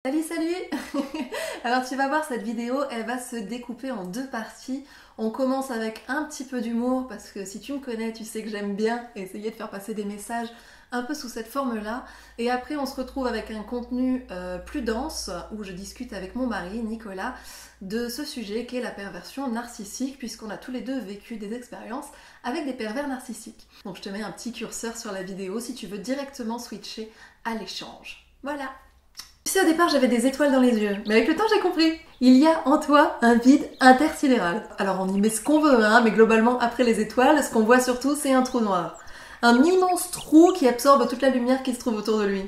Salut, salut! Alors tu vas voir, cette vidéo, elle va se découper en deux parties. On commence avec un petit peu d'humour, parce que si tu me connais, tu sais que j'aime bien essayer de faire passer des messages un peu sous cette forme-là. Et après, on se retrouve avec un contenu plus dense, où je discute avec mon mari, Nicolas, de ce sujet qu'est la perversion narcissique, puisqu'on a tous les deux vécu des expériences avec des pervers narcissiques. Donc je te mets un petit curseur sur la vidéo si tu veux directement switcher à l'échange. Voilà! Tu sais, au départ, j'avais des étoiles dans les yeux, mais avec le temps, j'ai compris. Il y a en toi un vide intersidéral. Alors, on y met ce qu'on veut, hein, mais globalement, après les étoiles, ce qu'on voit surtout, c'est un trou noir. Un immense trou qui absorbe toute la lumière qui se trouve autour de lui.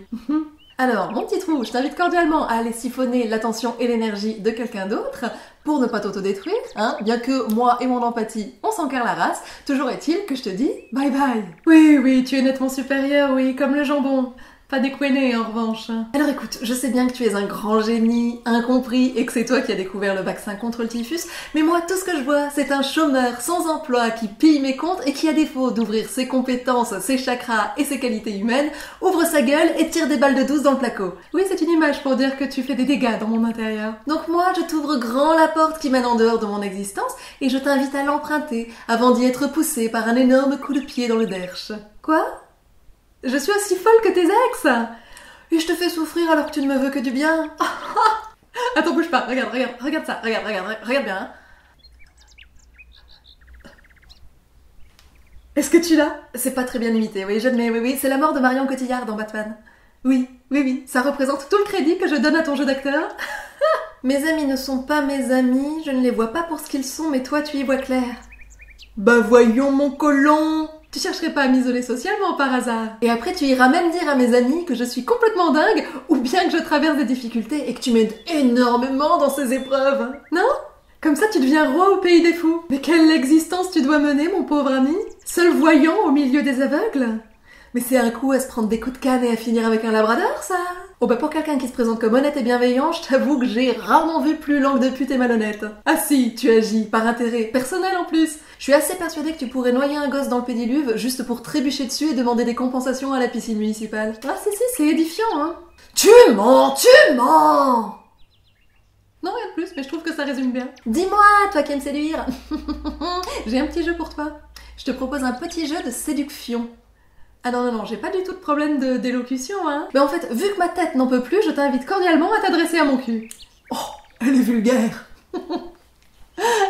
Alors, mon petit trou, je t'invite cordialement à aller siphonner l'attention et l'énergie de quelqu'un d'autre pour ne pas t'autodétruire, hein, bien que moi et mon empathie, on s'en carre la race, toujours est-il que je te dis bye bye. Oui, tu es nettement supérieur, oui, comme le jambon. Pas découéné en revanche. Alors écoute, je sais bien que tu es un grand génie, incompris, et que c'est toi qui as découvert le vaccin contre le typhus, mais moi tout ce que je vois, c'est un chômeur sans emploi qui pille mes comptes et qui, à défaut d'ouvrir ses compétences, ses chakras et ses qualités humaines, ouvre sa gueule et tire des balles de 12 dans le placo. Oui, c'est une image pour dire que tu fais des dégâts dans mon intérieur. Donc moi, je t'ouvre grand la porte qui mène en dehors de mon existence et je t'invite à l'emprunter avant d'y être poussé par un énorme coup de pied dans le derche. Quoi ? Je suis aussi folle que tes ex! Et je te fais souffrir alors que tu ne me veux que du bien. Attends, bouge pas, regarde ça, regarde bien. Hein. Est-ce que tu l'as? C'est pas très bien imité, oui, j'admets, oui, c'est la mort de Marion Cotillard dans Batman. Oui, ça représente tout le crédit que je donne à ton jeu d'acteur. Mes amis ne sont pas mes amis, je ne les vois pas pour ce qu'ils sont, mais toi tu y vois clair. Bah voyons mon colon! Tu chercherais pas à m'isoler socialement par hasard. Et après tu iras même dire à mes amis que je suis complètement dingue ou bien que je traverse des difficultés et que tu m'aides énormément dans ces épreuves. Non? Comme ça tu deviens roi au pays des fous. Mais quelle existence tu dois mener, mon pauvre ami? Seul voyant au milieu des aveugles? Mais c'est un coup à se prendre des coups de canne et à finir avec un labrador, ça? Oh bah pour quelqu'un qui se présente comme honnête et bienveillant, je t'avoue que j'ai rarement vu plus langue de pute et malhonnête. Ah si, tu agis par intérêt, personnel en plus. Je suis assez persuadée que tu pourrais noyer un gosse dans le pédiluve juste pour trébucher dessus et demander des compensations à la piscine municipale. Ah si, c'est édifiant, hein. Tu mens! Non, rien de plus, mais je trouve que ça résume bien. Dis-moi, toi qui aimes séduire. J'ai un petit jeu pour toi. Je te propose un petit jeu de séduction. Ah non, j'ai pas du tout de problème d'élocution, hein. Mais en fait, vu que ma tête n'en peut plus, je t'invite cordialement à t'adresser à mon cul. Oh, elle est vulgaire.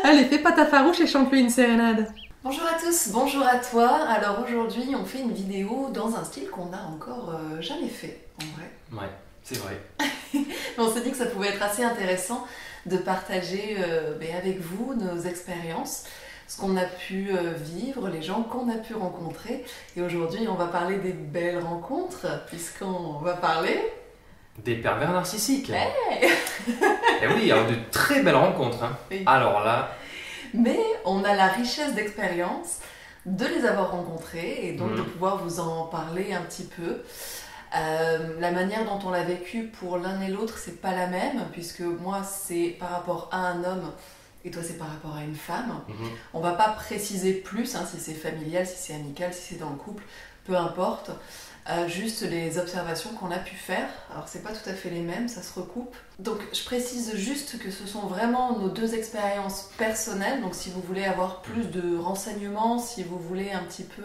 Allez, fais pas ta farouche et chante-lui une sérénade. Bonjour à tous, bonjour à toi. Alors aujourd'hui, on fait une vidéo dans un style qu'on n'a encore jamais fait, en vrai. Ouais, c'est vrai. On s'est dit que ça pouvait être assez intéressant de partager avec vous nos expériences, ce qu'on a pu vivre, les gens qu'on a pu rencontrer. Et aujourd'hui, on va parler des belles rencontres, puisqu'on va parler... Des pervers narcissiques. Hey. Et oui, alors de très belles rencontres. Hein. Oui. Alors là... Mais on a la richesse d'expérience de les avoir rencontrés et donc de pouvoir vous en parler un petit peu. La manière dont on l'a vécu pour l'un et l'autre, c'est pas la même, puisque moi, c'est par rapport à un homme... Et toi, c'est par rapport à une femme. On va pas préciser plus, hein, si c'est familial, si c'est amical, si c'est dans le couple, peu importe. Juste les observations qu'on a pu faire. Alors, c'est pas tout à fait les mêmes, ça se recoupe. Donc, je précise juste que ce sont vraiment nos deux expériences personnelles. Donc, si vous voulez avoir plus de renseignements, si vous voulez un petit peu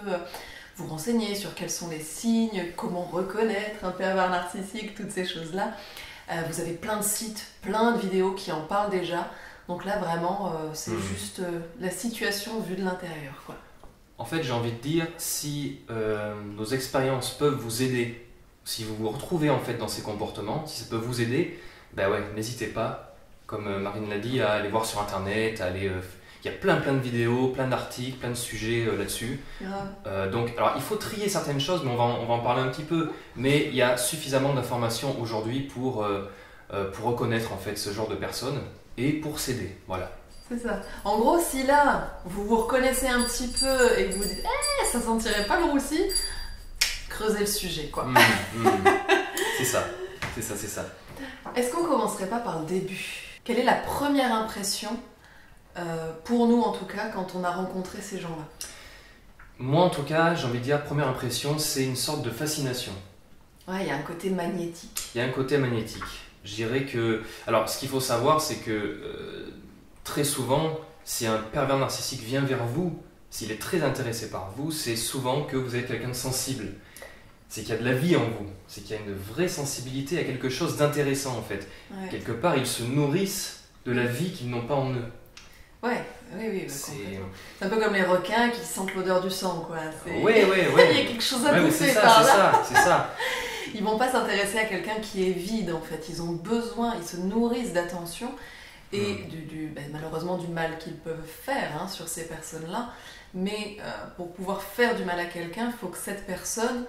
vous renseigner sur quels sont les signes, comment reconnaître un pervers narcissique, toutes ces choses-là, vous avez plein de sites, plein de vidéos qui en parlent déjà. Donc là, vraiment, c'est juste la situation vue de l'intérieur, quoi. En fait, j'ai envie de dire, si nos expériences peuvent vous aider, si vous vous retrouvez en fait dans ces comportements, si ça peut vous aider, ben ouais, n'hésitez pas, comme Marine l'a dit, à aller voir sur Internet, à aller... il y a plein de vidéos, plein d'articles, plein de sujets là-dessus. Donc, alors, il faut trier certaines choses, mais on va en parler un petit peu. Mais il y a suffisamment d'informations aujourd'hui pour reconnaître en fait ce genre de personnes. Et pour s'aider, voilà. C'est ça. En gros, si là, vous vous reconnaissez un petit peu et que vous dites « ça sentirait pas le roussi », creusez le sujet, quoi. C'est ça. Est-ce qu'on commencerait pas par le début? Quelle est la première impression, pour nous en tout cas, quand on a rencontré ces gens-là? Moi, en tout cas, j'ai envie de dire, première impression, c'est une sorte de fascination. Ouais, il y a un côté magnétique. Il y a un côté magnétique. Je dirais que... Alors, ce qu'il faut savoir, c'est que très souvent, si un pervers narcissique vient vers vous, s'il est très intéressé par vous, c'est souvent que vous êtes quelqu'un de sensible. C'est qu'il y a de la vie en vous, c'est qu'il y a une vraie sensibilité à quelque chose d'intéressant en fait. Ouais. Quelque part, ils se nourrissent de la vie qu'ils n'ont pas en eux. Ouais, oui, C'est... complètement. C'est un peu comme les requins qui sentent l'odeur du sang, quoi. Ouais. Il y a quelque chose à Ouais, mais bouffer c'est ça, par c'est là. ça, c'est ça. Ils vont pas s'intéresser à quelqu'un qui est vide, en fait. Ils ont besoin, ils se nourrissent d'attention et malheureusement du mal qu'ils peuvent faire hein, sur ces personnes-là. Mais pour pouvoir faire du mal à quelqu'un, il faut que cette personne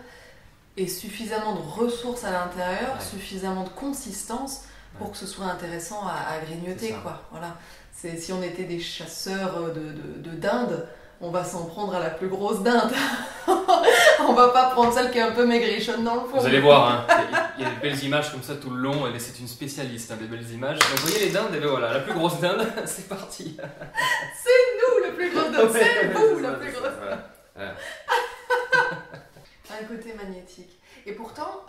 ait suffisamment de ressources à l'intérieur, suffisamment de consistance pour que ce soit intéressant à grignoter, quoi. Voilà. Si on était des chasseurs de dinde, on va s'en prendre à la plus grosse dinde. On va pas prendre celle qui est un peu maigrichonne dans le fond. Vous allez voir, hein, il y a des belles images comme ça tout le long, et c'est une spécialiste des belles images. Donc, vous voyez les dindes, et bien voilà, la plus grosse dinde, c'est parti. C'est nous le plus gros dinde, c'est vous le plus gros. Voilà. Un côté magnétique. Et pourtant,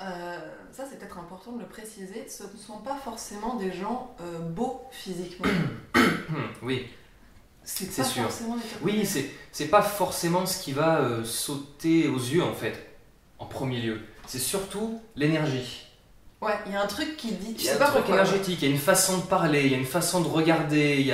ça c'est peut-être important de le préciser, ce ne sont pas forcément des gens beaux physiquement. Oui. C'est C'est pas sûr. forcément des gens Oui, c'est pas forcément ce qui va sauter aux yeux en fait, en premier lieu. C'est surtout l'énergie. Ouais, il y a un truc qui dit, tu Il y a sais un pas truc pourquoi. énergétique, il y a une façon de parler, il y a une façon de regarder, il y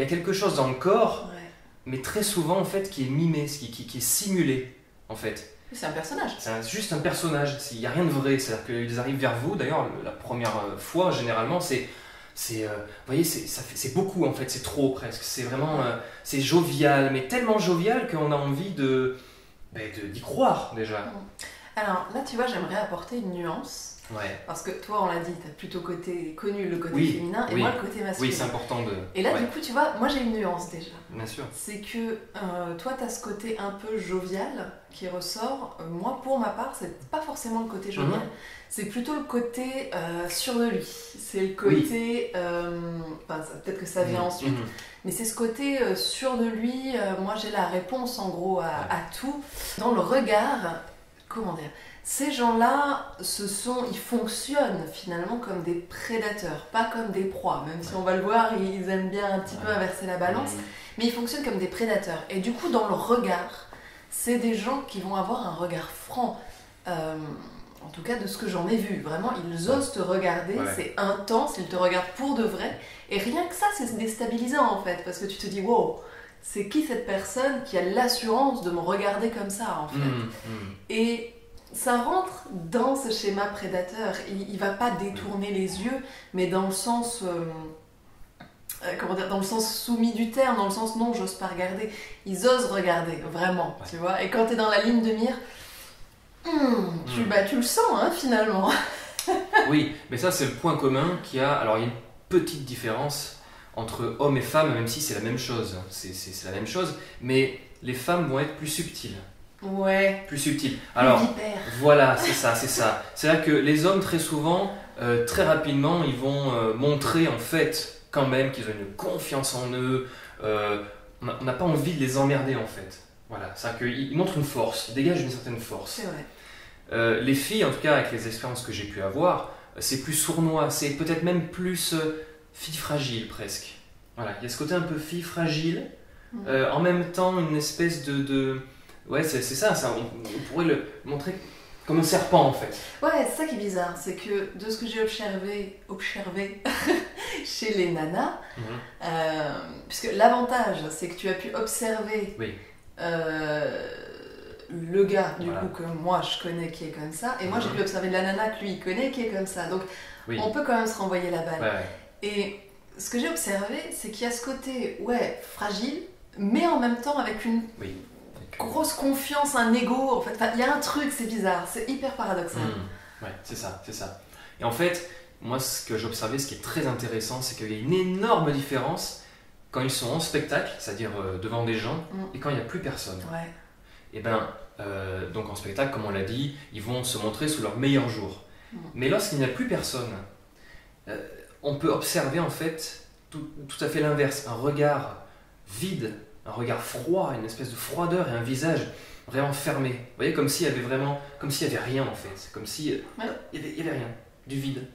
a quelque chose dans le corps, Ouais. mais très souvent en fait qui est mimé, qui est simulé en fait. C'est un personnage. Juste un personnage, il n'y a rien de vrai, c'est-à-dire qu'ils arrivent vers vous, d'ailleurs la première fois généralement vous voyez, c'est beaucoup en fait, c'est trop presque, c'est vraiment, c'est jovial, mais tellement jovial qu'on a envie d'y croire déjà. Alors là, tu vois, j'aimerais apporter une nuance. Ouais. Parce que toi, on l'a dit, tu as plutôt connu le côté Oui, féminin et oui. moi le côté masculin. Oui, c'est important de... Et là, ouais, du coup, tu vois, moi j'ai une nuance déjà. bien sûr. C'est que toi, tu as ce côté un peu jovial qui ressort. Moi, pour ma part, c'est pas forcément le côté jovial. C'est plutôt le côté sûr de lui. C'est le côté... peut-être que ça vient ensuite. Mais c'est ce côté sûr de lui. Moi, j'ai la réponse, en gros, à tout. Dans le regard, comment dire, ces gens-là, ils fonctionnent finalement comme des prédateurs, pas comme des proies. Même si on va le voir, ils aiment bien un petit peu inverser la balance. Mais ils fonctionnent comme des prédateurs. Et du coup, dans le regard, c'est des gens qui vont avoir un regard franc. En tout cas, de ce que j'en ai vu. Vraiment, ils osent te regarder, c'est intense, ils te regardent pour de vrai. Et rien que ça, c'est déstabilisant en fait. Parce que tu te dis, wow, c'est qui cette personne qui a l'assurance de me regarder comme ça en fait. Et ça rentre dans ce schéma prédateur. Il va pas détourner les yeux, mais dans le sens... dans le sens soumis du terme, dans le sens non, j'ose pas regarder. Ils osent regarder, vraiment, tu vois. Et quand t'es dans la ligne de mire, tu le sens, hein, finalement. Oui, mais ça c'est le point commun qu'il y a. Alors il y a une petite différence entre hommes et femmes, même si c'est la même chose. C'est la même chose, mais les femmes vont être plus subtiles. Ouais. Plus subtiles. Alors, voilà, c'est ça. C'est-à-dire que les hommes, très souvent, très rapidement, ils vont montrer en fait quand même qu'ils ont une confiance en eux. On n'a pas envie de les emmerder en fait. Voilà, c'est-à-dire qu'ils montrent une force, ils dégagent une certaine force. C'est vrai. Les filles, en tout cas avec les expériences que j'ai pu avoir, c'est plus sournois, c'est peut-être même plus fille fragile presque. Voilà, il y a ce côté un peu fille fragile, en même temps une espèce de... Ouais, c'est ça, on pourrait le montrer comme un serpent en fait. Ouais, c'est ça qui est bizarre, c'est que de ce que j'ai observé chez les nanas, puisque l'avantage c'est que tu as pu observer le gars du coup que moi je connais qui est comme ça, et moi j'ai pu observer la nana que lui il connaît qui est comme ça, donc on peut quand même se renvoyer la balle. Et ce que j'ai observé, c'est qu'il y a ce côté fragile, mais en même temps avec une grosse confiance, un ego, en fait, il y a un truc, c'est bizarre, c'est hyper paradoxal. Ouais, c'est ça. Et en fait, moi ce que j'ai observé, ce qui est très intéressant, c'est qu'il y a une énorme différence quand ils sont en spectacle, c'est-à-dire devant des gens, et quand il n'y a plus personne. Et donc en spectacle, comme on l'a dit, ils vont se montrer sous leur meilleur jour. Mais lorsqu'il n'y a plus personne, on peut observer en fait tout à fait l'inverse, un regard vide, un regard froid, une espèce de froideur et un visage vraiment fermé. Vous voyez, comme s'il y avait rien en fait, comme si il y avait rien, du vide.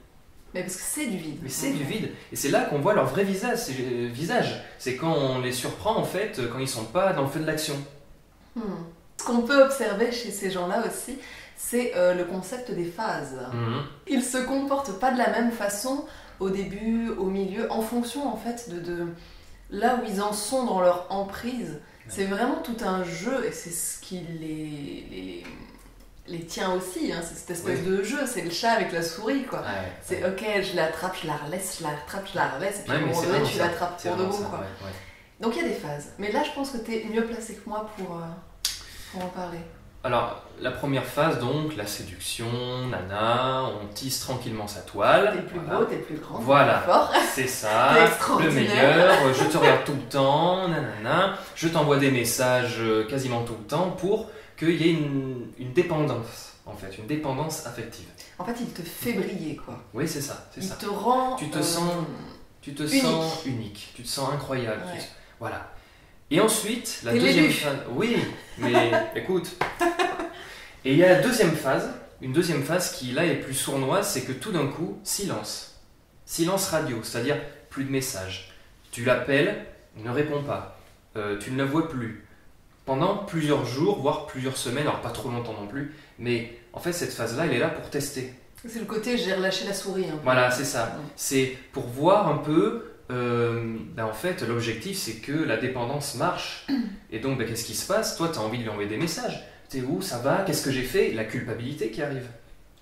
Mais parce que c'est du vide. Mais c'est du vide. Et c'est là qu'on voit leur vrai visage. C'est quand on les surprend, en fait, quand ils sont pas dans le feu de l'action. Ce qu'on peut observer chez ces gens-là aussi, c'est le concept des phases. Ils se comportent pas de la même façon au début, au milieu, en fonction en fait de là où ils en sont dans leur emprise. C'est vraiment tout un jeu et c'est ce qui les tient aussi, hein. C'est cette espèce de jeu, c'est le chat avec la souris quoi. C'est ok, je l'attrape, je la relaisse, je la rattrape, je la relaisse, et puis à un moment donné tu l'attrapes pour de bon quoi. Donc il y a des phases, mais là je pense que tu es mieux placé que moi pour en parler. Alors, la première phase, donc, la séduction, nana, on tisse tranquillement sa toile. T'es le plus beau, t'es le plus grand, voilà, t'es le plus fort. C'est ça, le meilleur, je te regarde tout le temps, nanana, je t'envoie des messages quasiment tout le temps pour qu'il y ait une dépendance, en fait, une dépendance affective. En fait, il te fait briller, quoi. Oui, c'est ça, c'est ça. Il te rend... Tu te sens unique, tu te sens incroyable, voilà. Et ensuite, la deuxième phase... Oui, mais écoute. Et il y a la deuxième phase, une deuxième phase qui là est plus sournoise, c'est que tout d'un coup, silence. Silence radio, c'est-à-dire plus de messages. Tu l'appelles, il ne répond pas. Tu ne la vois plus. Pendant plusieurs jours, voire plusieurs semaines, alors pas trop longtemps non plus, mais en fait cette phase-là, elle est là pour tester. C'est le côté j'ai relâché la souris. Voilà, c'est ça. C'est pour voir un peu... en fait, l'objectif c'est que la dépendance marche. Et donc, qu'est-ce qui se passe? Toi, tu as envie de lui envoyer des messages. T'es où? Ça va? Qu'est-ce que j'ai fait? La culpabilité qui arrive.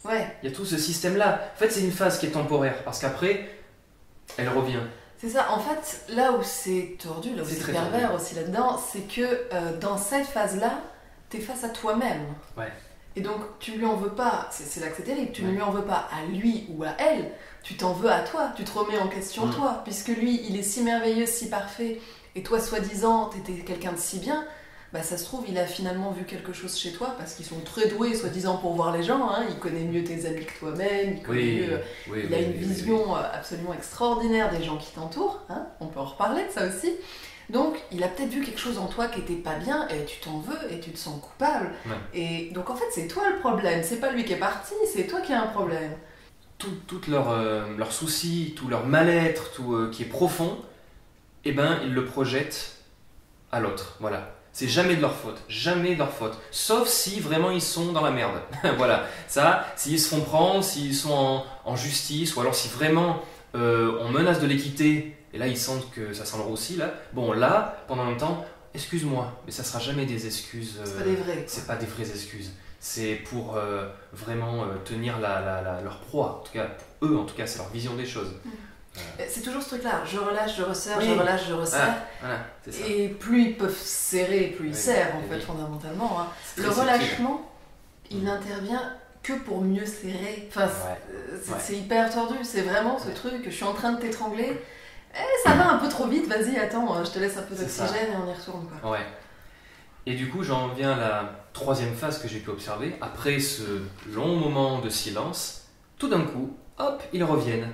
Ouais. Il y a tout ce système-là. En fait, c'est une phase qui est temporaire parce qu'après, elle revient. C'est ça. En fait, là où c'est tordu, là où c'est pervers aussi là-dedans, c'est que dans cette phase-là, t'es face à toi-même. Ouais. Et donc, tu lui en veux pas, c'est là que c'est terrible, tu ne lui en veux pas à lui ou à elle, tu t'en veux à toi, tu te remets en question toi, puisque lui, il est si merveilleux, si parfait, et toi, soi-disant, t'étais quelqu'un de si bien, bah ça se trouve, il a finalement vu quelque chose chez toi, parce qu'ils sont très doués, soi-disant, pour voir les gens, hein. Il connaît mieux tes amis que toi-même, il connaît mieux, il a une vision absolument extraordinaire des gens qui t'entourent, hein. On peut en reparler de ça aussi. Donc, il a peut-être vu quelque chose en toi qui était pas bien et tu t'en veux et tu te sens coupable. Ouais. Et donc, en fait, c'est toi le problème. C'est pas lui qui est parti, c'est toi qui as un problème. Tout leur souci, tout leur mal-être, tout qui est profond, eh ben, ils le projettent à l'autre. Voilà. C'est jamais de leur faute. Jamais de leur faute. Sauf si vraiment ils sont dans la merde. Voilà. Ça, s'ils se font prendre, s'ils sont en justice, ou alors si vraiment on menace de les quitter. Et là, ils sentent que ça sent le roussi, là. Bon, là, pendant un temps, excuse-moi, mais ça sera jamais des excuses. C'est pas des vraies. C'est pas des vraies excuses. C'est pour vraiment tenir leur proie. En tout cas, pour eux, en tout cas, c'est leur vision des choses. C'est toujours ce truc-là. Je relâche, je resserre, je relâche, je resserre. Voilà, c'est ça. Et plus ils peuvent serrer, plus ils serrent, en fait, fondamentalement. Hein. Le relâchement, il n'intervient que pour mieux serrer. Enfin, c'est hyper tordu. C'est vraiment ce truc que je suis en train de t'étrangler. Ça va un peu trop vite, vas-y, attends, je te laisse un peu d'oxygène et on y retourne. Quoi. Ouais. Et du coup, j'en viens à la troisième phase que j'ai pu observer. Après ce long moment de silence, tout d'un coup, hop, ils reviennent.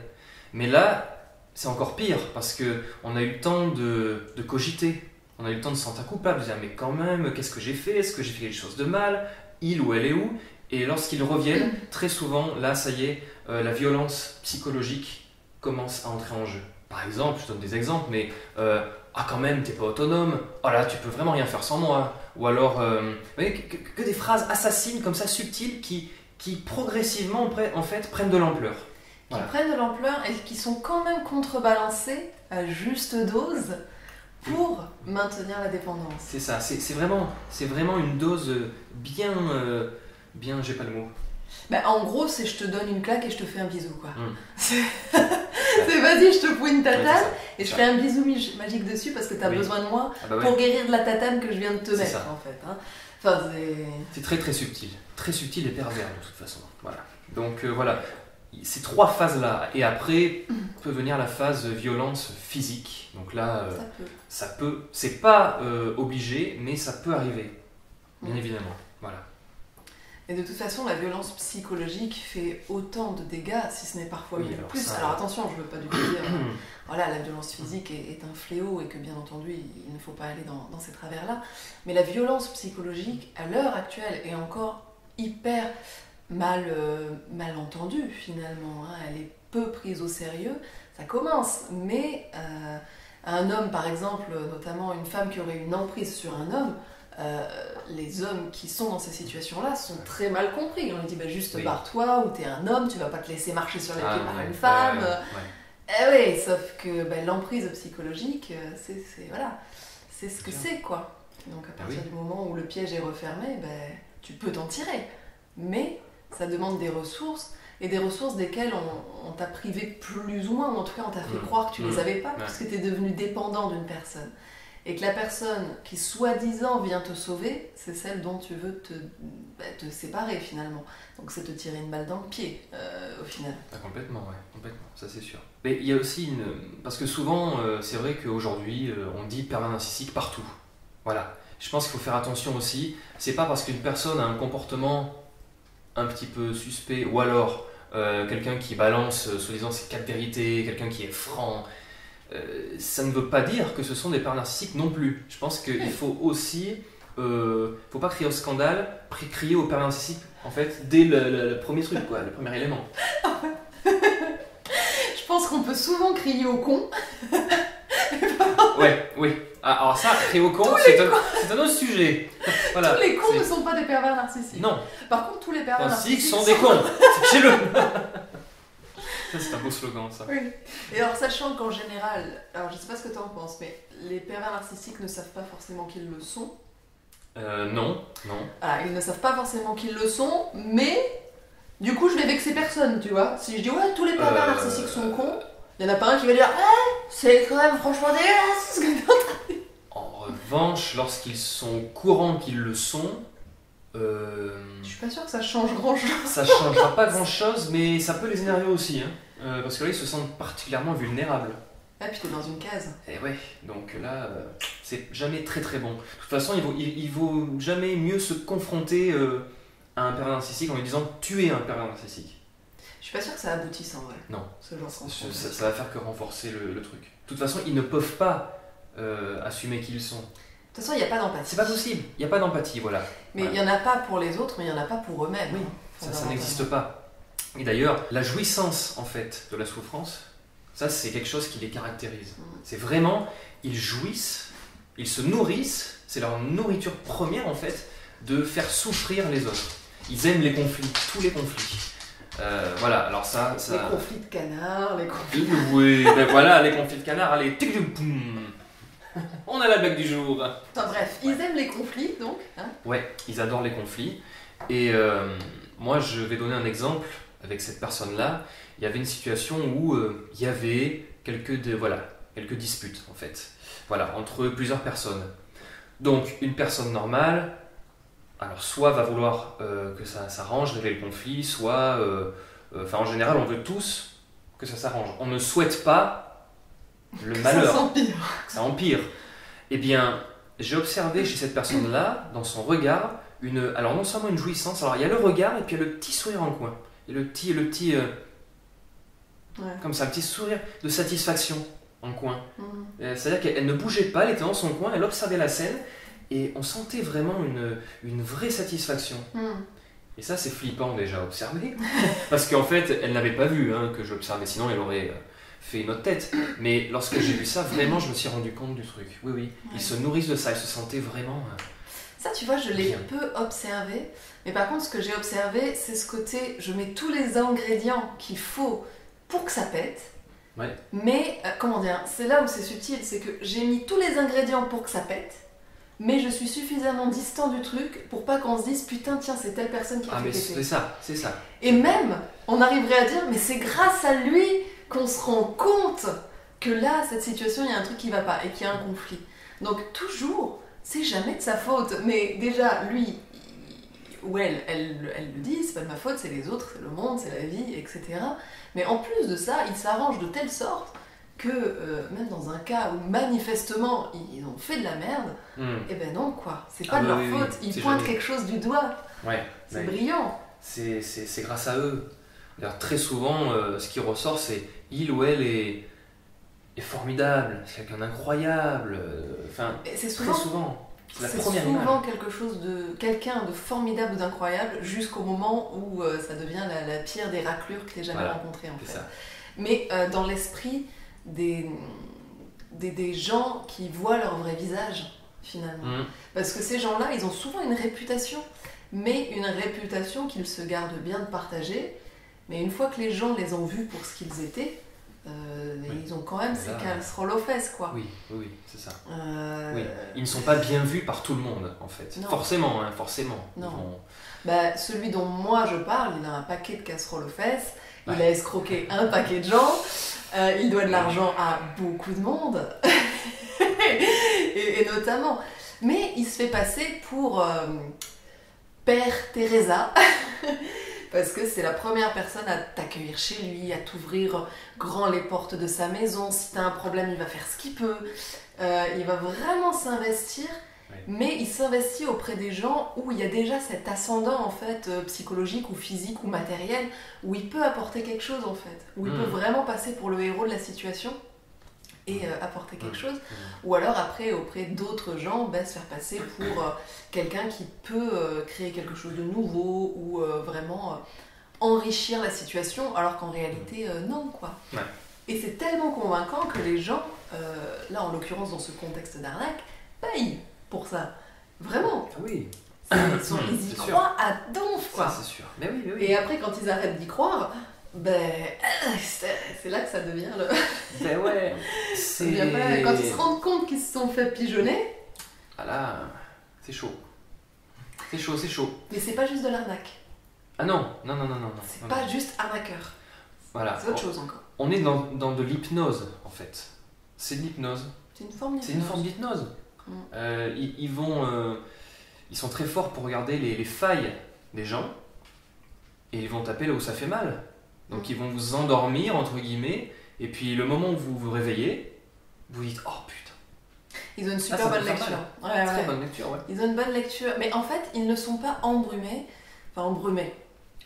Mais là, c'est encore pire parce qu'on a eu le temps de cogiter. On a eu le temps de se sentir coupable, de dire mais quand même, qu'est-ce que j'ai fait? Est-ce que j'ai fait quelque chose de mal? Il ou elle est où? Et lorsqu'ils reviennent, très souvent, là, ça y est, la violence psychologique commence à entrer en jeu. Par exemple, je donne des exemples, mais ah quand même, t'es pas autonome, oh là, tu peux vraiment rien faire sans moi. Ou alors, que des phrases assassines comme ça, subtiles, qui progressivement, en fait, prennent de l'ampleur. Voilà. Qui prennent de l'ampleur et qui sont quand même contrebalancées à juste dose pour maintenir la dépendance. C'est ça, c'est vraiment une dose bien, j'ai pas le mot. Bah, en gros, c'est je te donne une claque et je te fais un bisou, quoi. C'est vas-y, je te fouille une tatane et je fais un bisou magique dessus parce que t'as besoin de moi pour guérir de la tatane que je viens de te mettre, en fait. Hein. Enfin, c'est très très subtil et pervers de toute façon. Voilà. Donc voilà, ces trois phases-là. Et après peut venir la phase violence physique. Donc là, ça peut. C'est pas obligé, mais ça peut arriver, bien évidemment. Voilà. Et de toute façon, la violence psychologique fait autant de dégâts, si ce n'est parfois mieux plus. Ça... Alors attention, je ne veux pas du tout dire voilà, la violence physique est un fléau et que bien entendu, il ne faut pas aller dans ces travers-là. Mais la violence psychologique, à l'heure actuelle, est encore hyper mal entendue finalement. Hein. Elle est peu prises au sérieux, ça commence. Mais un homme, par exemple, notamment une femme qui aurait une emprise sur un homme, les hommes qui sont dans ces situations-là sont très mal compris. On lui dit juste barre-toi, ou t'es un homme, tu vas pas te laisser marcher sur les pieds par une femme. Eh oui, sauf que l'emprise psychologique, c'est ce que c'est, quoi. Donc à partir du moment où le piège est refermé, tu peux t'en tirer. Mais ça demande des ressources, et des ressources desquelles on t'a privé plus ou moins, ou en tout cas on t'a fait croire que tu les avais pas, parce que t'es devenu dépendant d'une personne. Et que la personne qui soi-disant vient te sauver, c'est celle dont tu veux te séparer finalement. Donc c'est te tirer une balle dans le pied au final. Complètement, ça c'est sûr. Mais il y a aussi parce que souvent, c'est vrai qu'aujourd'hui, on dit pervers narcissique partout. Voilà. Je pense qu'il faut faire attention aussi. C'est pas parce qu'une personne a un comportement un petit peu suspect, ou alors quelqu'un qui balance, soi-disant, ses 4 vérités, quelqu'un qui est franc. Ça ne veut pas dire que ce sont des pervers narcissiques non plus. Je pense qu'il faut aussi, faut pas crier au scandale, crier au pervers narcissique en fait dès le premier truc, quoi, le premier élément. Je pense qu'on peut souvent crier au con. Oui. Alors ça, crier au con, c'est un autre sujet. Voilà, tous les cons ne sont pas des pervers narcissiques. Non. Par contre, tous les pervers narcissiques sont des cons. Sachez-le. Ça, c'est un beau slogan, ça. Oui. Et alors, sachant qu'en général, alors je sais pas ce que tu en penses, mais les pervers narcissiques ne savent pas forcément qu'ils le sont. Non. Voilà, ils ne savent pas forcément qu'ils le sont, mais du coup, je vais vexer personne, tu vois. Si je dis, tous les pervers narcissiques sont cons, il y en a pas un qui va dire, c'est quand même franchement dégueulasse ce que t'es en train de dire. En revanche, lorsqu'ils sont courants qu'ils le sont, je suis pas sûre que ça change grand-chose. Ça changera pas grand-chose, mais ça peut les énerver aussi, parce que là, ils se sentent particulièrement vulnérables. Ah, puis t'es dans une case. Et ouais, donc là, c'est jamais très très bon. De toute façon, il vaut jamais mieux se confronter à un pervers narcissique en lui disant « tu es un pervers narcissique ». Je suis pas sûre que ça aboutisse en vrai. Non, ce genre ça va faire que renforcer le truc. De toute façon, ils ne peuvent pas assumer qui ils sont. De toute façon, il n'y a pas d'empathie. C'est pas possible, il n'y a pas d'empathie, voilà. Mais il n'y en a pas pour les autres, mais il n'y en a pas pour eux-mêmes. Oui, ça n'existe pas. Et d'ailleurs, la jouissance, en fait, de la souffrance, ça, c'est quelque chose qui les caractérise. C'est vraiment, ils jouissent, ils se nourrissent, c'est leur nourriture première, en fait, de faire souffrir les autres. Ils aiment les conflits, tous les conflits. Voilà, alors ça... Les conflits de canards, les conflits... Oui, voilà, les conflits de canards, allez, on a la blague du jour. Enfin bref, ils aiment les conflits, donc. Ouais, ils adorent les conflits. Et moi, je vais donner un exemple avec cette personne-là. Il y avait une situation où il y avait quelques disputes, en fait. Voilà, entre plusieurs personnes. Donc, une personne normale, alors soit va vouloir que ça s'arrange, régler le conflit, soit... en général, on veut tous que ça s'arrange. On ne souhaite pas le malheur. Ça empire. Eh bien, j'ai observé chez cette personne-là, dans son regard, alors non seulement une jouissance, alors il y a le regard et puis il y a le petit sourire en coin. Et le petit comme ça, un petit sourire de satisfaction en coin. C'est-à-dire qu'elle ne bougeait pas, elle était dans son coin, elle observait la scène et on sentait vraiment une vraie satisfaction. Et ça, c'est flippant déjà à observer, parce qu'en fait, elle n'avait pas vu que j'observais, sinon elle aurait fait une autre tête. Mais lorsque j'ai vu ça, vraiment, je me suis rendu compte du truc. Oui, ils se nourrissent de ça, ils se sentaient vraiment... Ça, tu vois, je l'ai peu observé, mais par contre, ce que j'ai observé, c'est ce côté, je mets tous les ingrédients qu'il faut pour que ça pète, mais, comment dire, c'est là où c'est subtil, c'est que j'ai mis tous les ingrédients pour que ça pète, mais je suis suffisamment distant du truc pour pas qu'on se dise putain tiens c'est telle personne qui a fait péter. C'est ça. Et même on arriverait à dire mais c'est grâce à lui qu'on se rend compte que là cette situation il y a un truc qui va pas et qu'il y a un conflit. Donc toujours c'est jamais de sa faute, mais déjà lui ou elle le dit, c'est pas de ma faute, c'est les autres, c'est le monde, c'est la vie, etc. Mais en plus de ça il s'arrange de telle sorte que même dans un cas où manifestement ils ont fait de la merde, et ben non quoi, c'est pas de leur faute, ils pointent quelque chose du doigt, c'est brillant. C'est grâce à eux. D'ailleurs, très souvent, ce qui ressort, c'est il ou elle est formidable, c'est quelqu'un d'incroyable, c'est très souvent. C'est souvent quelque chose quelqu'un de formidable ou d'incroyable jusqu'au moment où ça devient la pire des raclures que tu aies jamais rencontrée en fait. mais dans l'esprit des gens qui voient leur vrai visage, finalement. Parce que ces gens-là, ils ont souvent une réputation, mais une réputation qu'ils se gardent bien de partager. Mais une fois que les gens les ont vus pour ce qu'ils étaient, ils ont quand même ces casseroles aux fesses, quoi. Oui, c'est ça. Oui. Ils ne sont pas bien vus par tout le monde, en fait. Non. Forcément. Non. Celui dont moi je parle, il a un paquet de casseroles aux fesses, il a escroqué un paquet de gens, il doit de l'argent à beaucoup de monde, et notamment. Mais il se fait passer pour Père Teresa. Parce que c'est la première personne à t'accueillir chez lui, à t'ouvrir grand les portes de sa maison. Si t'as un problème, il va faire ce qu'il peut. Il va vraiment s'investir, mais il s'investit auprès des gens où il y a déjà cet ascendant en fait, psychologique ou physique ou matériel, où il peut apporter quelque chose en fait, où il peut vraiment passer pour le héros de la situation et apporter quelque chose, ou alors après auprès d'autres gens se faire passer pour quelqu'un qui peut créer quelque chose de nouveau ou vraiment enrichir la situation, alors qu'en réalité non quoi. Et c'est tellement convaincant que les gens, là en l'occurrence dans ce contexte d'arnaque, payent pour ça, vraiment. Oui. Ils y croient à donf quoi. Ça, c'est sûr. Mais oui. Et après quand ils arrêtent d'y croire, c'est là que ça devient le... Quand ils se rendent compte qu'ils se sont fait pigeonner... Ah là, c'est chaud. C'est chaud. Mais c'est pas juste de l'arnaque. Ah non. C'est pas juste arnaqueur. Voilà. C'est autre chose encore. On est dans de l'hypnose, en fait. C'est de l'hypnose. C'est une forme d'hypnose. C'est une forme d'hypnose. Ils sont très forts pour regarder les failles des gens et ils vont taper là où ça fait mal. Donc ils vont vous endormir, entre guillemets, et puis le moment où vous vous réveillez, vous dites « Oh putain !» Ils ont une super bonne lecture. Très bonne lecture, Ils ont une bonne lecture, mais en fait, ils ne sont pas embrumés.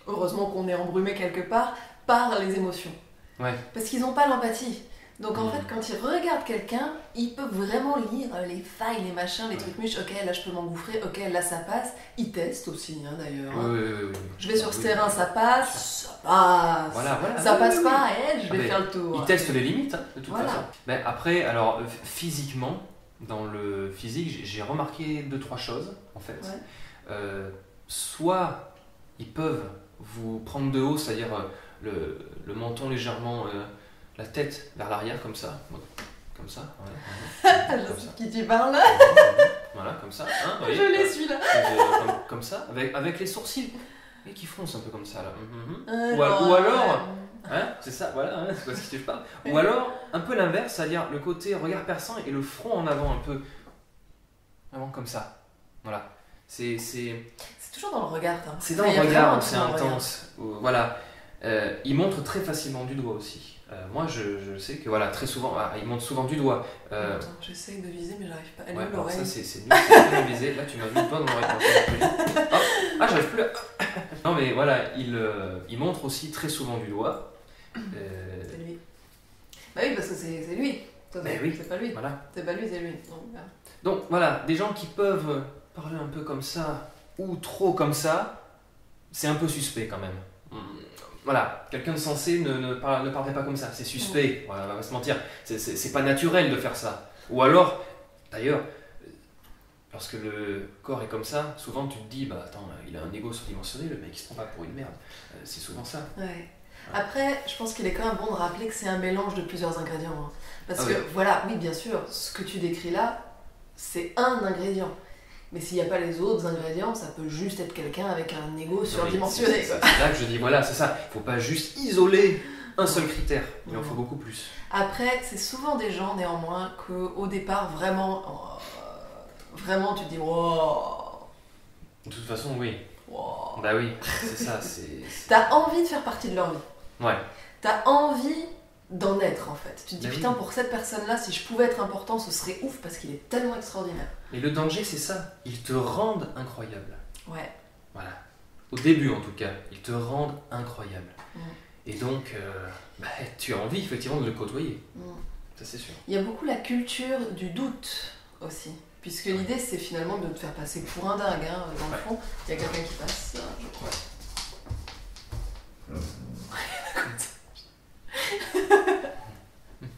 Heureusement qu'on est embrumé quelque part par les émotions. Parce qu'ils n'ont pas l'empathie. Donc en fait, quand ils regardent quelqu'un, ils peuvent vraiment lire les failles, les machins, les trucs mûches. Ok, là je peux m'engouffrer, ok, là ça passe. Ils testent aussi, d'ailleurs. Oui. Je vais sur ce terrain, ça passe, ça passe. Voilà. Ça passe pas, je vais faire le tour. Ils testent les limites, de toute façon. Mais après, alors physiquement, dans le physique, j'ai remarqué 2-3 choses, en fait. Soit ils peuvent vous prendre de haut, c'est-à-dire le menton légèrement... la tête vers l'arrière comme ça, je sais qui tu parles. Voilà, comme ça. Je l'ai celui-là. Comme ça, avec les sourcils et qui froncent un peu comme ça là. Ou non, alors, c'est ça, voilà, c'est pas ce que je parle. Ou alors un peu l'inverse, c'est-à-dire le côté regard perçant et le front en avant un peu, vraiment comme ça. Voilà. C'est toujours dans le regard. C'est dans le regard, c'est intense. Voilà. Il montre très facilement du doigt aussi. Moi, je sais que très souvent, il montre souvent du doigt. Attends, j'essaye de viser, mais j'arrive pas. Elle est alors l'oreille. ça, c'est nul, c'est bien visé. Là, tu m'as mis le doigt dans l'oreille. J'arrive plus. Non, mais voilà, il montre aussi très souvent du doigt. C'est lui. Bah oui, parce que c'est lui. C'est pas lui. Voilà. C'est pas lui, c'est lui. Donc voilà, des gens qui peuvent parler un peu comme ça ou trop comme ça, c'est un peu suspect quand même. Voilà, quelqu'un de sensé ne parlerait pas comme ça, c'est suspect, on va pas se mentir, c'est pas naturel de faire ça. Ou alors, d'ailleurs, lorsque le corps est comme ça, souvent tu te dis, attends, il a un ego surdimensionné, le mec il se prend pas pour une merde, c'est souvent ça. Après, je pense qu'il est quand même bon de rappeler que c'est un mélange de plusieurs ingrédients. Parce que, oui, bien sûr, ce que tu décris là, c'est un ingrédient. Mais s'il n'y a pas les autres ingrédients, ça peut juste être quelqu'un avec un ego surdimensionné. C'est là que je dis, c'est ça. Il ne faut pas juste isoler un seul critère. Il en faut beaucoup plus. Après, c'est souvent des gens, néanmoins, qu'au départ, vraiment, tu te dis, wow. De toute façon, oui. Wow. Bah oui, c'est ça. T'as envie de faire partie de leur vie. Ouais. T'as envie d'en être, en fait. Tu te dis, putain, pour cette personne-là, si je pouvais être important, ce serait ouf, parce qu'il est tellement extraordinaire. Et le danger, c'est ça. Ils te rendent incroyable. Ouais. Voilà. Au début, en tout cas, ils te rendent incroyable. Et donc, tu as envie, effectivement, de le côtoyer. Ça, c'est sûr. Il y a beaucoup la culture du doute, aussi. Puisque l'idée, c'est finalement de te faire passer pour un dingue, dans le fond. Il y a quelqu'un qui passe, je crois.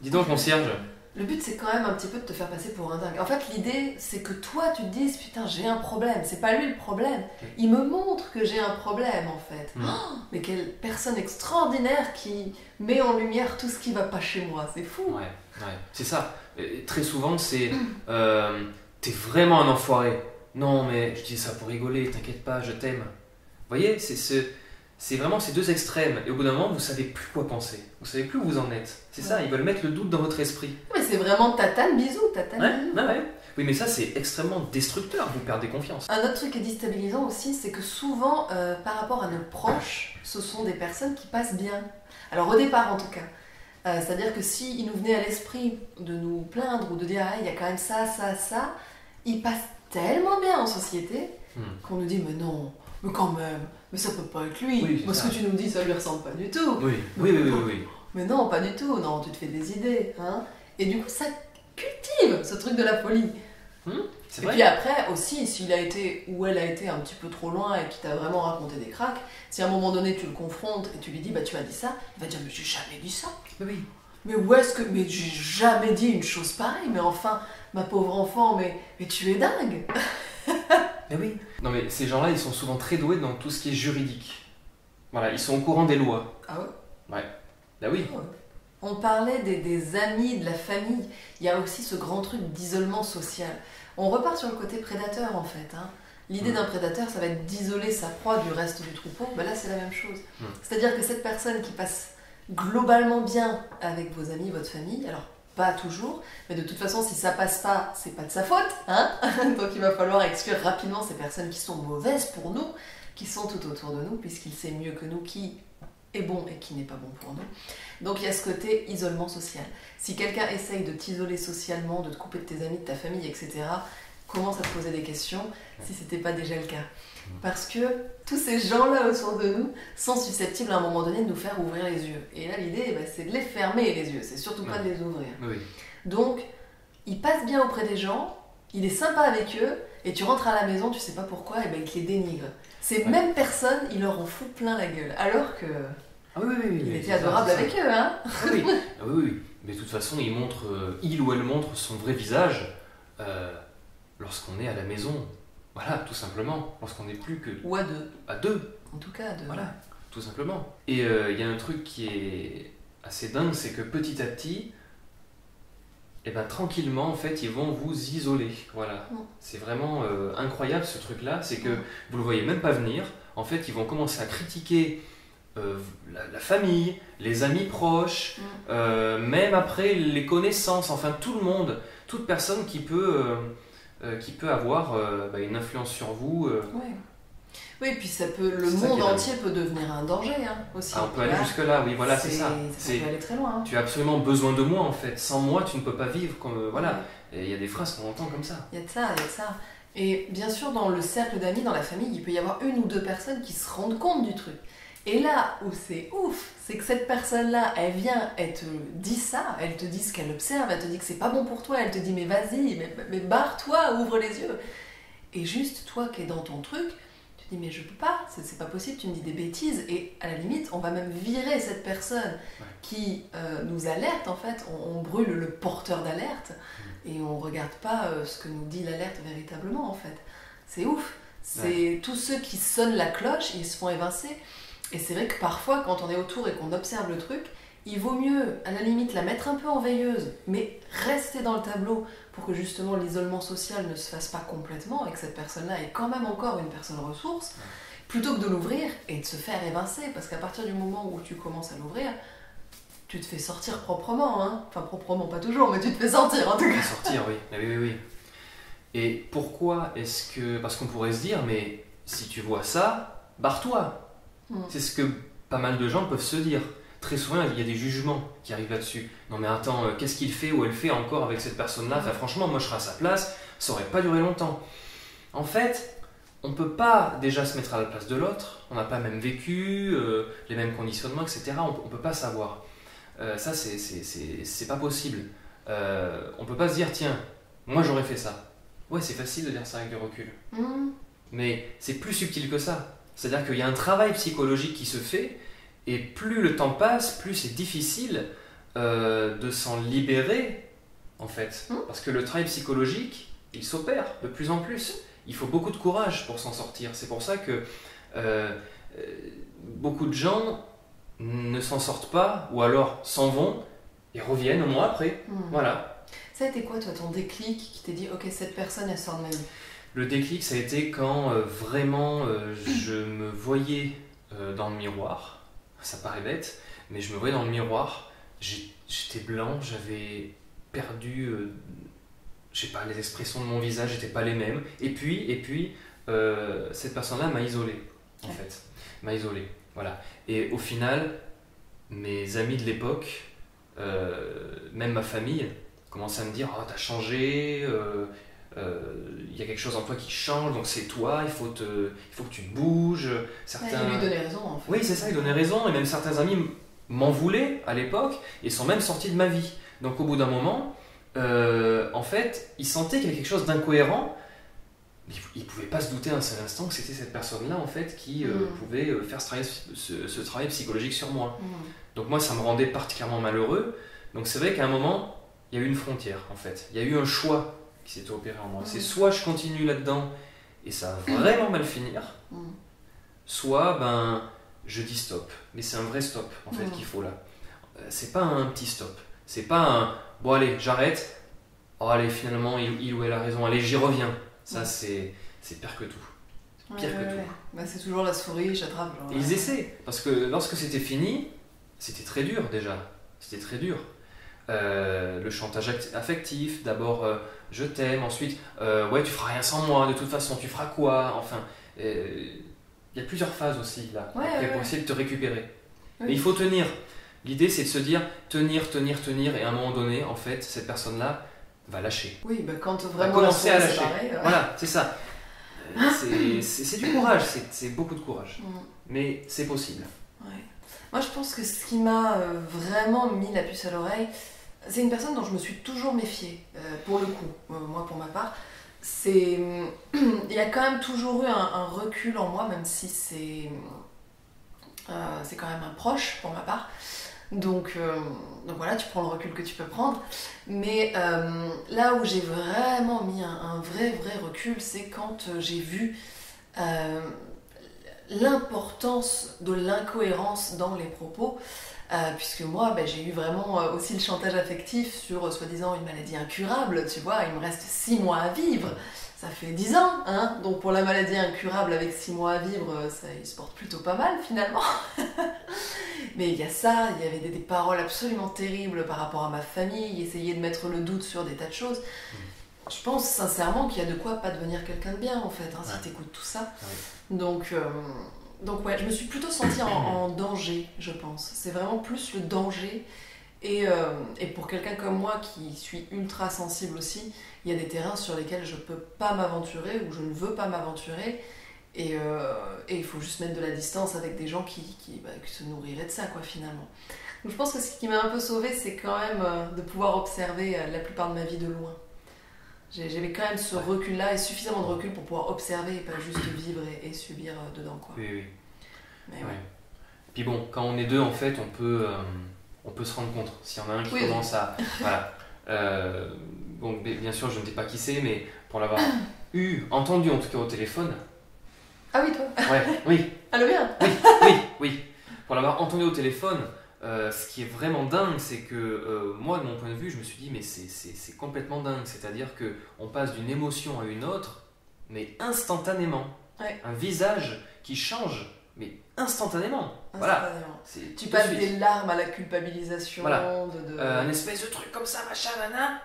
Dis donc, concierge. Le but, c'est quand même un petit peu de te faire passer pour un dingue. En fait, l'idée, c'est que toi, tu te dises, putain, j'ai un problème. C'est pas lui le problème. Il me montre que j'ai un problème, en fait. Oh, mais quelle personne extraordinaire qui met en lumière tout ce qui va pas chez moi. C'est fou. Ouais, c'est ça. Et très souvent, c'est t'es vraiment un enfoiré. Non, mais je dis ça pour rigoler, t'inquiète pas, je t'aime. Vous voyez, c'est vraiment ces deux extrêmes. Et au bout d'un moment, vous savez plus quoi penser. Vous savez plus où vous en êtes. C'est ça, ils veulent mettre le doute dans votre esprit. Mais c'est vraiment tatane, bisous, tatane, bisous. Ouais. Oui, mais ça, c'est extrêmement destructeur. Vous perdez confiance. Un autre truc qui est déstabilisant aussi, c'est que souvent, par rapport à nos proches, ce sont des personnes qui passent bien. Alors au départ, en tout cas. C'est-à-dire que s'il nous venait à l'esprit de nous plaindre ou de dire « Ah, il y a quand même ça, ils passent tellement bien en société qu'on nous dit « Mais non, mais quand même, mais ça peut pas être lui. Oui, moi, ce que tu nous dis, ça lui ressemble pas du tout. Oui. Mais non, pas du tout. Non, tu te fais des idées. Hein. Et du coup, ça cultive ce truc de la folie. C'est et vrai. puis après, aussi, s'il a été ou elle a été un petit peu trop loin et qu'il t'a vraiment raconté des cracks, si à un moment donné tu le confrontes et tu lui dis bah tu as dit ça, il va dire mais j'ai jamais dit ça. Mais oui. Mais où est-ce que. Mais j'ai jamais dit une chose pareille, mais enfin, ma pauvre enfant, mais tu es dingue. Mais oui. Non, mais ces gens-là, ils sont souvent très doués dans tout ce qui est juridique. Voilà, ils sont au courant des lois. Ah ouais? Ouais. Bah oui. Ah ouais. On parlait des amis, de la famille. Il y a aussi ce grand truc d'isolement social. On repart sur le côté prédateur en fait. Hein. L'idée d'un prédateur, ça va être d'isoler sa proie du reste du troupeau. Ben là, c'est la même chose. C'est-à-dire que cette personne qui passe globalement bien avec vos amis, votre famille, alors pas toujours, mais de toute façon, si ça passe pas, c'est pas de sa faute. Hein. Donc il va falloir exclure rapidement ces personnes qui sont mauvaises pour nous, qui sont tout autour de nous, puisqu'il sait mieux que nous qui est bon et qui n'est pas bon pour nous. Donc il y a ce côté isolement social. Si quelqu'un essaye de t'isoler socialement, de te couper de tes amis, de ta famille, etc., commence à te poser des questions si c'était pas déjà le cas. Parce que tous ces gens-là autour de nous sont susceptibles à un moment donné de nous faire ouvrir les yeux. Et là l'idée, c'est de les fermer les yeux, c'est surtout pas de les ouvrir. Oui. Donc il passe bien auprès des gens, il est sympa avec eux, et tu rentres à la maison, tu sais pas pourquoi, et il te les dénigre. Ces mêmes personnes, il leur en fout plein la gueule. Alors que il était adorable avec eux, hein. Oui. Mais de toute façon, il ou elle montre son vrai visage lorsqu'on est à la maison. Voilà, tout simplement. Lorsqu'on n'est plus que... Ou à deux. À deux. En tout cas, à deux. Voilà, tout simplement. Et il y a un truc qui est assez dingue, c'est que petit à petit, tranquillement, en fait, ils vont vous isoler. Voilà. C'est vraiment incroyable ce truc-là, c'est que vous le voyez même pas venir. En fait, ils vont commencer à critiquer la famille, les amis proches, même après les connaissances, enfin tout le monde, toute personne qui peut avoir une influence sur vous. Oui, puis le monde entier peut devenir un danger aussi. On peut aller jusque-là, oui, voilà, c'est ça. Ça peut aller très loin. Hein. Tu as absolument besoin de moi en fait. Sans moi, tu ne peux pas vivre. Voilà. Et il y a des phrases qu'on entend comme ça. Il y a de ça. Et bien sûr, dans le cercle d'amis, dans la famille, il peut y avoir une ou deux personnes qui se rendent compte du truc. Et là où c'est ouf, c'est que cette personne-là, elle vient, elle te dit ça, elle te dit ce qu'elle observe, elle te dit que c'est pas bon pour toi, elle te dit mais vas-y, mais barre-toi, ouvre les yeux. Et juste toi qui es dans ton truc, tu te dis mais je peux pas, c'est pas possible, tu me dis des bêtises. Et à la limite, on va même virer cette personne qui nous alerte en fait, on brûle le porteur d'alerte et on regarde pas ce que nous dit l'alerte véritablement en fait. C'est ouf, c'est tous ceux qui sonnent la cloche, ils se font évincer. Et c'est vrai que parfois, quand on est autour et qu'on observe le truc, il vaut mieux, à la limite, la mettre un peu en veilleuse, mais rester dans le tableau pour que justement l'isolement social ne se fasse pas complètement et que cette personne-là est quand même encore une personne ressource, plutôt que de l'ouvrir et de se faire évincer. Parce qu'à partir du moment où tu commences à l'ouvrir, tu te fais sortir proprement. Hein. Enfin, proprement, pas toujours, mais tu te fais sortir en tout cas. Sortir, oui. Et pourquoi est-ce que... Parce qu'on pourrait se dire, mais si tu vois ça, barre-toi. C'est ce que pas mal de gens peuvent se dire. Très souvent, il y a des jugements qui arrivent là-dessus. Non mais attends, qu'est-ce qu'il fait ou elle fait encore avec cette personne-là? Enfin, franchement, moi je serais à sa place, ça aurait pas duré longtemps. En fait, on peut pas déjà se mettre à la place de l'autre, on n'a pas même vécu, les mêmes conditionnements, etc. On peut pas savoir. Ça, c'est pas possible. On peut pas se dire, tiens, moi j'aurais fait ça. Ouais, c'est facile de dire ça avec du recul. Mais c'est plus subtil que ça. C'est-à-dire qu'il y a un travail psychologique qui se fait, et plus le temps passe, plus c'est difficile de s'en libérer, en fait. Parce que le travail psychologique, il s'opère de plus en plus. Il faut beaucoup de courage pour s'en sortir. C'est pour ça que beaucoup de gens ne s'en sortent pas, ou alors s'en vont et reviennent un mois après. Voilà. Ça a été quoi, toi, ton déclic qui t'est dit, ok, cette personne, elle sort de ma vie? Le déclic, ça a été quand vraiment je me voyais dans le miroir. Ça paraît bête, mais je me voyais dans le miroir. J'étais blanc, j'avais perdu, je sais pas, les expressions de mon visage n'étaient pas les mêmes. Et puis cette personne-là m'a isolé, en fait. M'a isolé, voilà. Et au final, mes amis de l'époque, même ma famille, commençaient à me dire « Oh, t'as changé, il y a quelque chose en toi qui change, donc c'est toi, il faut que tu te bouges. » Certains... Il lui donnait raison, en fait. Oui, c'est ça, il donnait raison. Et même certains amis m'en voulaient à l'époque et sont même sortis de ma vie. Donc au bout d'un moment, en fait, ils sentaient qu'il y avait quelque chose d'incohérent. Ils ne pouvaient pas se douter un seul instant que c'était cette personne-là en fait qui pouvait faire ce travail psychologique sur moi. Donc moi, ça me rendait particulièrement malheureux. Donc c'est vrai qu'à un moment, il y a eu une frontière en fait. Il y a eu un choix qui s'était opéré en moi. C'est soit je continue là-dedans et ça va vraiment mal finir, soit je dis stop. Mais c'est un vrai stop en fait qu'il faut là. C'est pas un petit stop. C'est pas un bon allez, j'arrête. Oh allez, finalement il ou elle a raison. Allez, j'y reviens. Ça c'est pire que tout. Pire que tout. Bah, c'est toujours la souris, j'attrape. Et ils essaient parce que lorsque c'était fini, c'était très dur déjà. C'était très dur. Le chantage affectif, d'abord je t'aime, ensuite ouais tu feras rien sans moi, de toute façon tu feras quoi, enfin il y a plusieurs phases aussi là pour essayer de te récupérer. Mais il faut tenir. L'idée c'est de se dire tenir et à un moment donné en fait cette personne là va lâcher. Oui, quand vraiment va commencer à lâcher. Pareil, Voilà, c'est ça. C'est du courage, c'est beaucoup de courage. Mais c'est possible. Ouais. Moi je pense que ce qui m'a vraiment mis la puce à l'oreille, c'est une personne dont je me suis toujours méfiée, pour le coup, moi pour ma part. Il y a quand même toujours eu un recul en moi, même si c'est quand même un proche pour ma part. Donc voilà, tu prends le recul que tu peux prendre. Mais là où j'ai vraiment mis un vrai recul, c'est quand j'ai vu l'importance de l'incohérence dans les propos. Puisque moi, j'ai eu vraiment aussi le chantage affectif sur soi-disant une maladie incurable, tu vois, il me reste 6 mois à vivre, ça fait 10 ans, hein, donc pour la maladie incurable avec 6 mois à vivre, il se porte plutôt pas mal finalement. Mais il y a ça, il y avait des paroles absolument terribles par rapport à ma famille, essayer de mettre le doute sur des tas de choses. Je pense sincèrement qu'il y a de quoi pas devenir quelqu'un de bien en fait, si t'écoutes tout ça. Donc ouais, je me suis plutôt sentie en danger, je pense. C'est vraiment plus le danger. Et pour quelqu'un comme moi qui suis ultra sensible aussi, il y a des terrains sur lesquels je peux pas m'aventurer ou je ne veux pas m'aventurer. Et il faut juste mettre de la distance avec des gens qui se nourriraient de ça, quoi, finalement. Donc je pense que ce qui m'a un peu sauvée, c'est quand même de pouvoir observer la plupart de ma vie de loin. J'avais quand même ce recul-là et suffisamment de recul pour pouvoir observer et pas juste vivre et subir dedans, quoi. Oui. Mais Puis bon, quand on est deux, en fait, on peut se rendre compte. S'il y en a un qui commence à... Voilà. Bon, bien sûr, je ne sais pas qui c'est, mais pour l'avoir entendu, en tout cas au téléphone... Ah oui, toi? Ouais, oui. Ah, le mien? Oui. Pour l'avoir entendu au téléphone... ce qui est vraiment dingue, c'est que moi, de mon point de vue, je me suis dit, mais c'est complètement dingue. C'est-à-dire qu'on passe d'une émotion à une autre, mais instantanément. Ouais. Un visage qui change, mais instantanément. Voilà. Tu passes des larmes à la culpabilisation. Voilà. Un espèce de truc comme ça, machin, nana.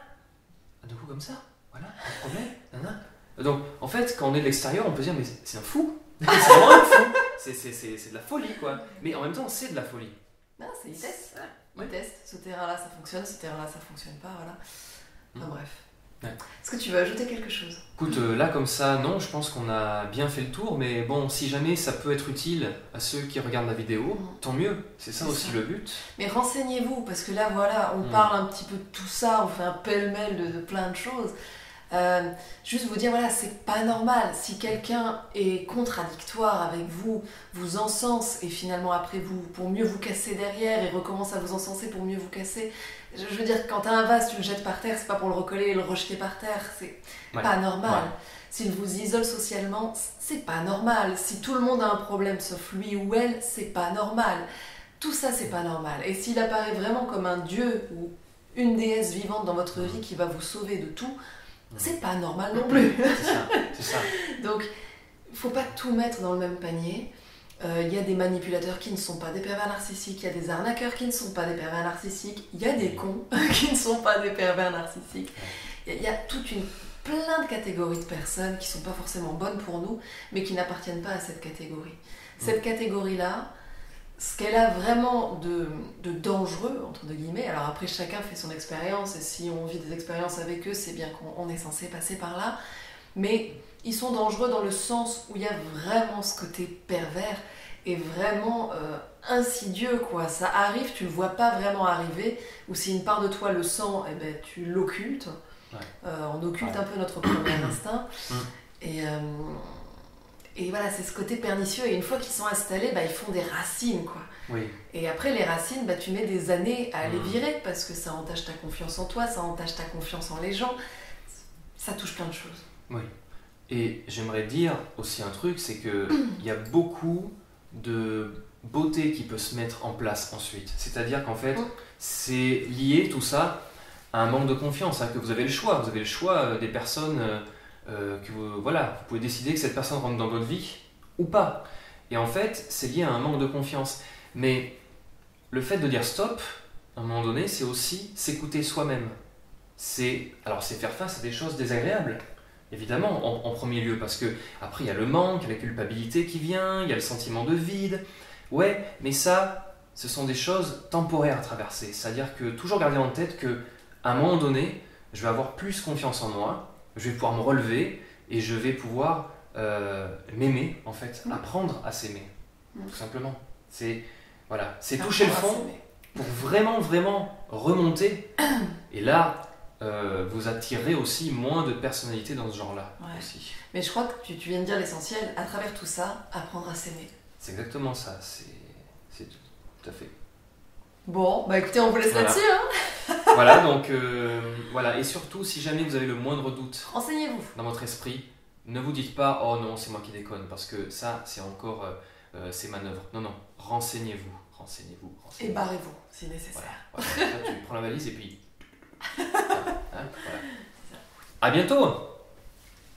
Un coup comme ça, voilà, pas de problème, nana. Donc, en fait, quand on est de l'extérieur, on peut dire, mais c'est un fou. C'est vraiment un fou. C'est de la folie, quoi. Mais en même temps, c'est de la folie. Non, il teste. Il teste. Ce terrain-là, ça fonctionne. Ce terrain-là, ça fonctionne pas. Voilà. Enfin bref. Ouais. Est-ce que tu veux ajouter quelque chose? Écoute, là comme ça, non, je pense qu'on a bien fait le tour. Mais bon, si jamais ça peut être utile à ceux qui regardent la vidéo, tant mieux. C'est ça aussi le but. Mais renseignez-vous, parce que là, voilà, on parle un petit peu de tout ça. On fait un pêle-mêle de plein de choses. Juste vous dire, voilà, c'est pas normal. Si quelqu'un est contradictoire avec vous, vous encense et finalement après vous, pour mieux vous casser derrière et recommence à vous encenser pour mieux vous casser. Je veux dire, quand t'as un vase, tu le jettes par terre, c'est pas pour le recoller et le rejeter par terre, c'est pas normal. S'il vous isole socialement, c'est pas normal. Si tout le monde a un problème sauf lui ou elle, c'est pas normal. Tout ça, c'est pas normal. Et s'il apparaît vraiment comme un dieu ou une déesse vivante dans votre vie qui va vous sauver de tout, c'est pas normal non plus. C'est ça. Donc, il faut pas tout mettre dans le même panier. Il y a des manipulateurs qui ne sont pas des pervers narcissiques, il y a des arnaqueurs qui ne sont pas des pervers narcissiques, il y a des cons qui ne sont pas des pervers narcissiques. Il y a plein de catégories de personnes qui sont pas forcément bonnes pour nous, mais qui n'appartiennent pas à cette catégorie. Cette catégorie-là, ce qu'elle a vraiment de dangereux, entre guillemets, alors après chacun fait son expérience, et si on vit des expériences avec eux, c'est bien qu'on est censé passer par là, mais ils sont dangereux dans le sens où il y a vraiment ce côté pervers et vraiment insidieux, quoi. Ça arrive, tu le vois pas vraiment arriver, ou si une part de toi le sent, eh ben, tu l'occultes. On occulte un peu notre premier instinct. Et voilà, c'est ce côté pernicieux. Et une fois qu'ils sont installés, bah, ils font des racines, quoi. Et après, les racines, bah, tu mets des années à les virer parce que ça entache ta confiance en toi, ça entache ta confiance en les gens. Ça touche plein de choses. Oui. Et j'aimerais dire aussi un truc, c'est qu'il y a beaucoup de beauté qui peut se mettre en place ensuite. C'est-à-dire qu'en fait, c'est lié tout ça à un manque de confiance, hein, que vous avez le choix. Vous avez le choix des personnes que vous pouvez décider que cette personne rentre dans votre vie ou pas. Et en fait, c'est lié à un manque de confiance. Mais le fait de dire stop, à un moment donné, c'est aussi s'écouter soi-même. C'est faire face à des choses désagréables. Évidemment, en premier lieu, parce que après il y a le manque, il y a la culpabilité qui vient, il y a le sentiment de vide. Ouais, mais ça, ce sont des choses temporaires à traverser. C'est-à-dire que toujours garder en tête que à un moment donné, je vais avoir plus confiance en moi, je vais pouvoir me relever et je vais pouvoir m'aimer, en fait, apprendre à s'aimer, tout simplement. C'est toucher le fond pour vraiment, vraiment remonter. Et là, vous attirez aussi moins de personnalités dans ce genre-là. Aussi. Mais je crois que tu viens de dire l'essentiel, à travers tout ça, apprendre à s'aimer. C'est exactement ça, c'est tout à fait. Bon, bah écoutez, on vous laisse là-dessus. Hein. Voilà, donc et surtout, si jamais vous avez le moindre doute renseignez-vous dans votre esprit, ne vous dites pas « Oh non, c'est moi qui déconne », parce que ça, c'est encore ces manœuvres. Non, renseignez-vous. Et barrez-vous, si nécessaire. Voilà. Tu prends la valise et puis... À bientôt.